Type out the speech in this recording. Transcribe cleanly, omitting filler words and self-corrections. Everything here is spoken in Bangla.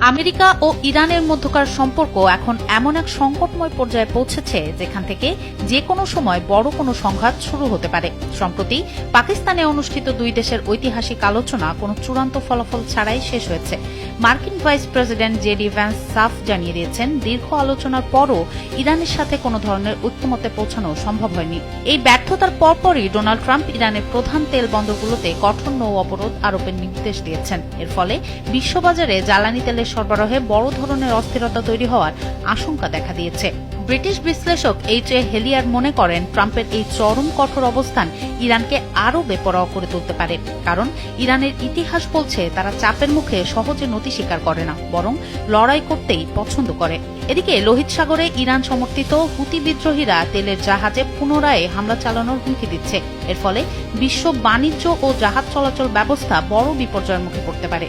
আমেরিকা ও ইরানের মধ্যকার সম্পর্ক এখন এমন এক সংকটময় পর্যায়ে পৌঁছেছে যেখান থেকে যে কোনো সময় বড় কোনো সংঘাত শুরু হতে পারে। সম্প্রতি পাকিস্তানে অনুষ্ঠিত দুই দেশের ঐতিহাসিক আলোচনা কোনো চূড়ান্ত ফলাফল ছাড়াই শেষ হয়েছে। মার্কিন ভাইস প্রেসিডেন্ট জেডি ভ্যান্স সাফ জানিয়ে দিয়েছেন, দীর্ঘ আলোচনার পরও ইরানের সাথে কোনো ধরনের ঐক্যমত্যে পৌঁছানো সম্ভব হয়নি। এই ব্যর্থতার পরপরই ডোনাল্ড ট্রাম্প ইরানের প্রধান তেল বন্দরগুলোতে কঠোর নৌ অবরোধ আরোপের নির্দেশ দিয়েছেন। এর ফলে বিশ্ববাজারে জ্বালানি তেলের সরবরাহে বড় ধরনের অস্থিরতা তৈরি হওয়ার আশঙ্কা দেখা দিয়েছে। ব্রিটিশ বিশ্লেষক এইচ এ হেলিয়ার মনে করেন, ট্রাম্পের এই চরম কঠোর অবস্থান ইরানকে আরও বেপরোয়া করে তুলতে পারে, কারণ ইরানের ইতিহাস বলছে তারা চাপের মুখে সহজে নতি স্বীকার করে না, বরং লড়াই করতেই পছন্দ করে। এদিকে লোহিত সাগরে ইরান সমর্থিত হুতি বিদ্রোহীরা তেলের জাহাজে পুনরায় হামলা চালানোর হুমকি দিচ্ছে। এর ফলে বিশ্ব বাণিজ্য ও জাহাজ চলাচল ব্যবস্থা বড় বিপর্যয়ের মুখে পড়তে পারে।